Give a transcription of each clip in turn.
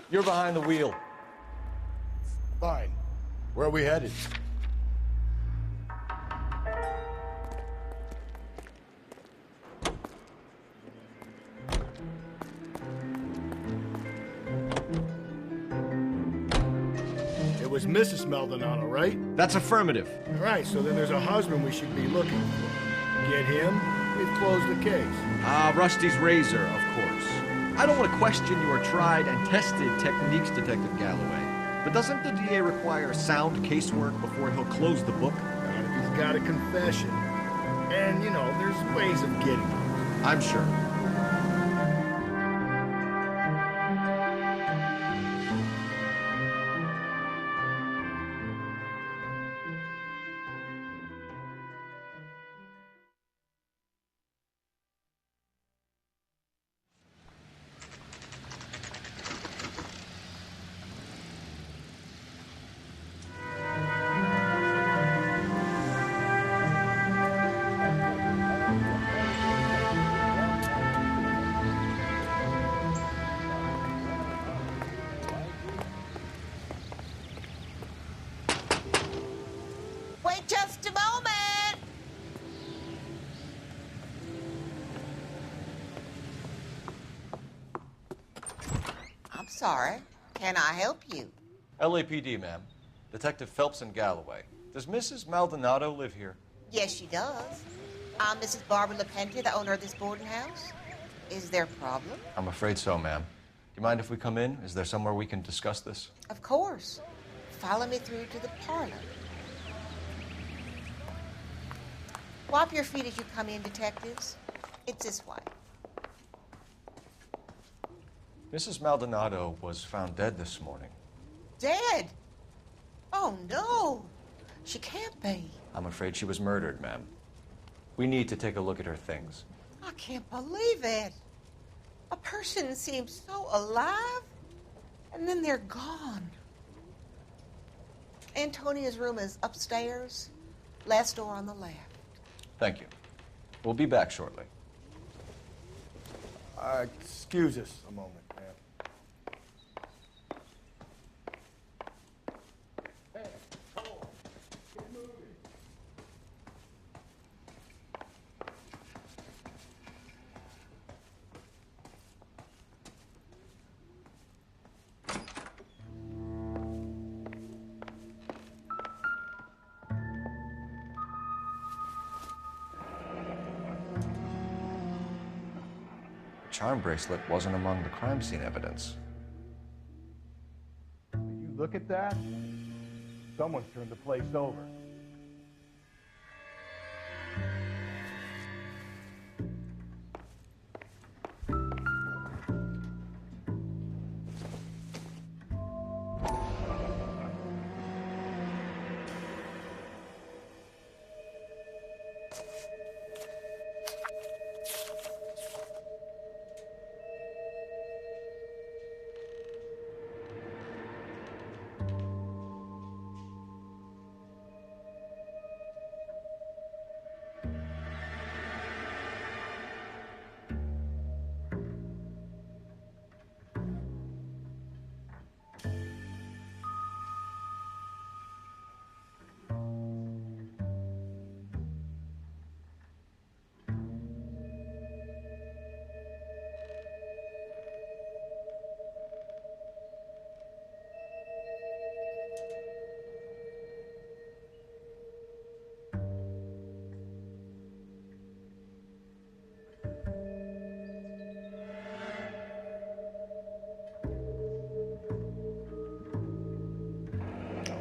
You're behind the wheel. Fine. Where are we headed? It was Mrs. Maldonado, right? That's affirmative. All right, so then there's a husband we should be looking for. Get him, we've closed the case. Ah, Rusty's razor, of course. I don't want to question your tried and tested techniques, Detective Galloway. But doesn't the DA require sound casework before he'll close the book? Not if he's got a confession. And, you know, there's ways of getting it. I'm sure. Just a moment! I'm sorry. Can I help you? LAPD, ma'am. Detective Phelps and Galloway. Does Mrs. Maldonado live here? Yes, she does. I'm Mrs. Barbara LaPente, the owner of this boarding house. Is there a problem? I'm afraid so, ma'am. Do you mind if we come in? Is there somewhere we can discuss this? Of course. Follow me through to the parlor. Wipe your feet as you come in, detectives. It's this way. Mrs. Maldonado was found dead this morning. Dead? Oh, no. She can't be. I'm afraid she was murdered, ma'am. We need to take a look at her things. I can't believe it. A person seems so alive, and then they're gone. Antonia's room is upstairs, last door on the left. Thank you. We'll be back shortly. Excuse us a moment, ma'am. Hey, Cole, get moving. Charm bracelet wasn't among the crime scene evidence. You look at that? Someone's turned the place over.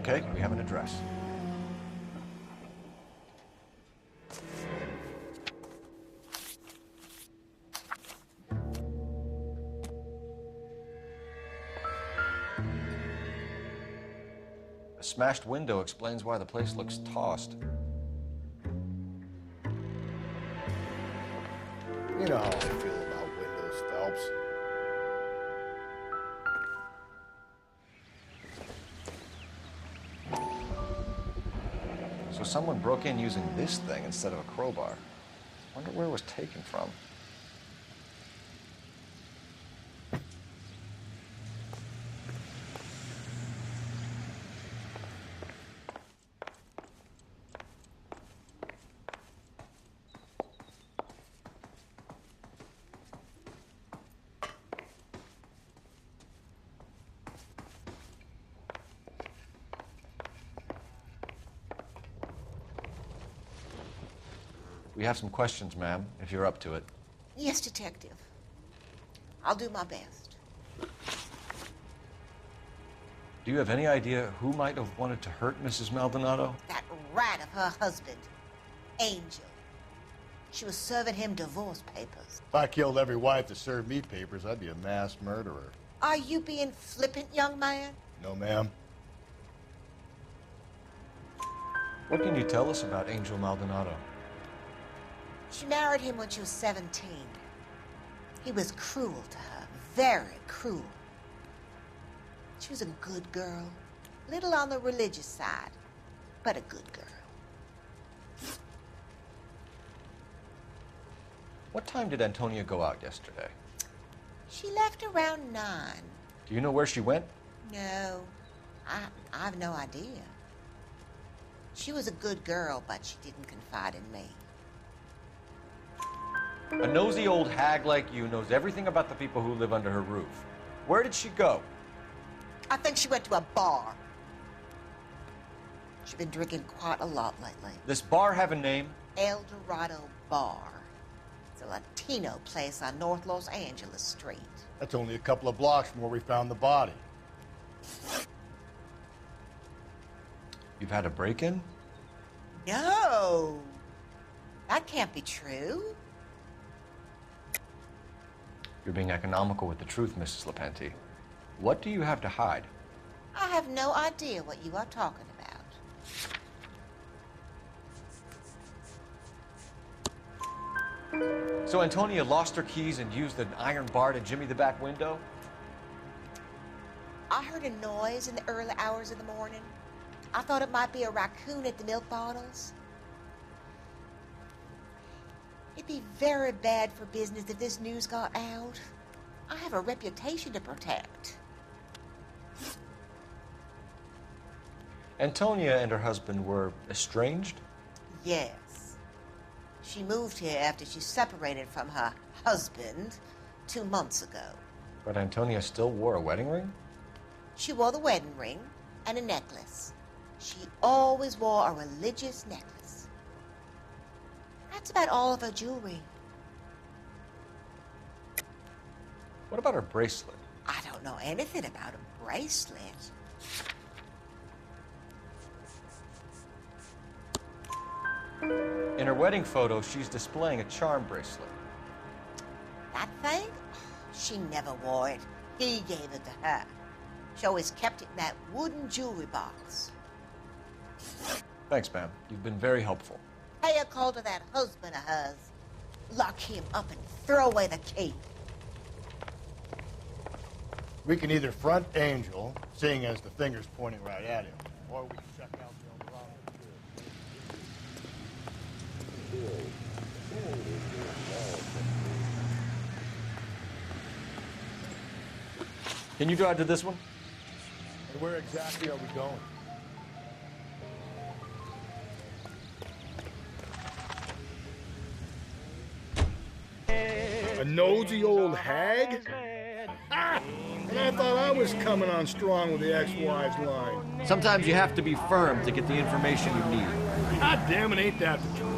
Okay, we have an address. A smashed window explains why the place looks tossed. You know how I feel about windows, Phelps. So someone broke in using this thing instead of a crowbar. Wonder where it was taken from. We have some questions, ma'am, if you're up to it. Yes, Detective. I'll do my best. Do you have any idea who might have wanted to hurt Mrs. Maldonado? That rat of her husband, Angel. She was serving him divorce papers. If I killed every wife that served me papers, I'd be a mass murderer. Are you being flippant, young man? No, ma'am. What can you tell us about Angel Maldonado? She married him when she was 17. He was cruel to her, very cruel. She was a good girl, little on the religious side, but a good girl. What time did Antonia go out yesterday? She left around 9. Do you know where she went? No, I have no idea. She was a good girl, but she didn't confide in me. A nosy old hag like you knows everything about the people who live under her roof. Where did she go? I think she went to a bar. She's been drinking quite a lot lately. This bar have a name? El Dorado Bar. It's a Latino place on North Los Angeles Street. That's only a couple of blocks from where we found the body. You've had a break-in? No! That can't be true. You're being economical with the truth, Mrs. Lepenti. What do you have to hide? I have no idea what you are talking about. So Antonia lost her keys and used an iron bar to jimmy the back window? I heard a noise in the early hours of the morning. I thought it might be a raccoon at the milk bottles. It'd be very bad for business if this news got out. I have a reputation to protect. Antonia and her husband were estranged? Yes. She moved here after she separated from her husband 2 months ago. But Antonia still wore a wedding ring? She wore the wedding ring and a necklace. She always wore a religious necklace. That's about all of her jewelry. What about her bracelet? I don't know anything about a bracelet. In her wedding photo, she's displaying a charm bracelet. That thing? She never wore it. He gave it to her. She always kept it in that wooden jewelry box. Thanks, ma'am. You've been very helpful. Pay a call to that husband of hers. Lock him up and throw away the key. We can either front Angel, seeing as the finger's pointing right at him, or we can check out the Dorado. Can you drive to this one? And where exactly are we going? A nosy old hag? Ah! And I thought I was coming on strong with the ex-wives line. Sometimes you have to be firm to get the information you need. God damn it, ain't that the truth?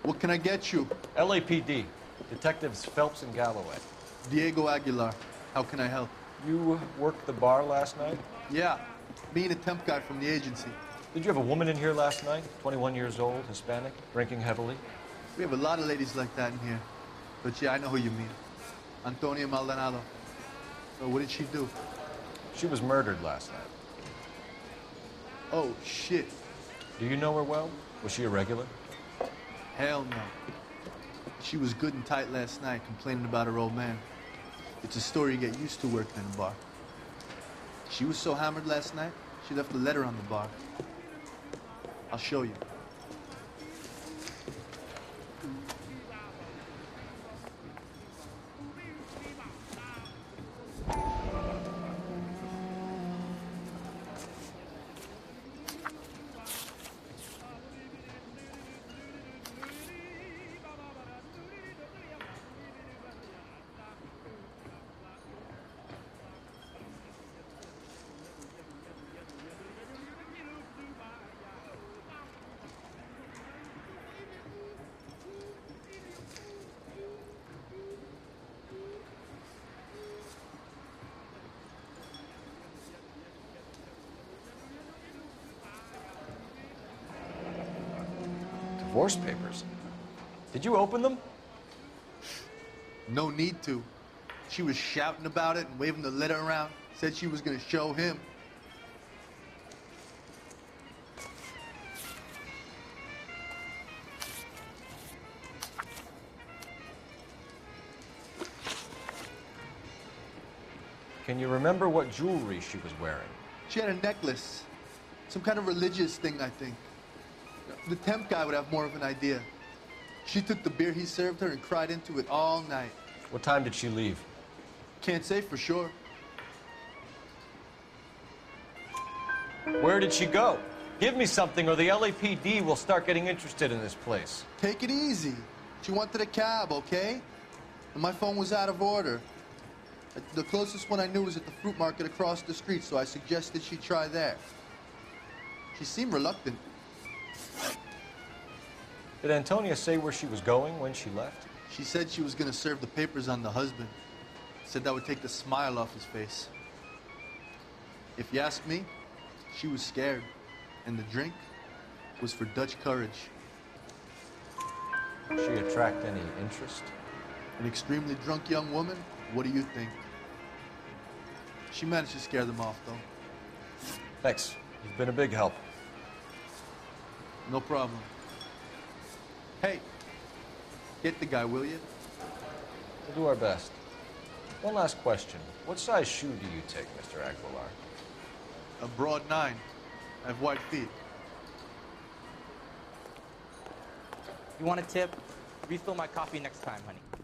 What can I get you? LAPD. Detectives Phelps and Galloway. Diego Aguilar. How can I help? You worked the bar last night? Yeah, me and a temp guy from the agency. Did you have a woman in here last night? 21 years old, Hispanic, drinking heavily? We have a lot of ladies like that in here. But yeah, I know who you mean. Antonia Maldonado. So what did she do? She was murdered last night. Oh, shit. Do you know her well? Was she a regular? Hell no. She was good and tight last night, complaining about her old man. It's a story you get used to working in a bar. She was so hammered last night, she left a letter on the bar. I'll show you. Divorce papers. Did you open them? No need to. She was shouting about it and waving the letter around. Said she was gonna show him. Can you remember what jewelry she was wearing? She had a necklace. Some kind of religious thing, I think. The temp guy would have more of an idea. She took the beer he served her and cried into it all night. What time did she leave? Can't say for sure. Where did she go? Give me something or the LAPD will start getting interested in this place. Take it easy. She wanted a cab, okay? And my phone was out of order. The closest one I knew was at the fruit market across the street, so I suggested she try there. She seemed reluctant. Did Antonia say where she was going when she left? She said she was gonna serve the papers on the husband. Said that would take the smile off his face. If you ask me, she was scared. And the drink was for Dutch courage. Did she attract any interest? An extremely drunk young woman? What do you think? She managed to scare them off, though. Thanks. You've been a big help. No problem. Hey, get the guy, will you? We'll do our best. One last question. What size shoe do you take, Mr. Aguilar? A broad 9. I have white feet. You want a tip? Refill my coffee next time, honey.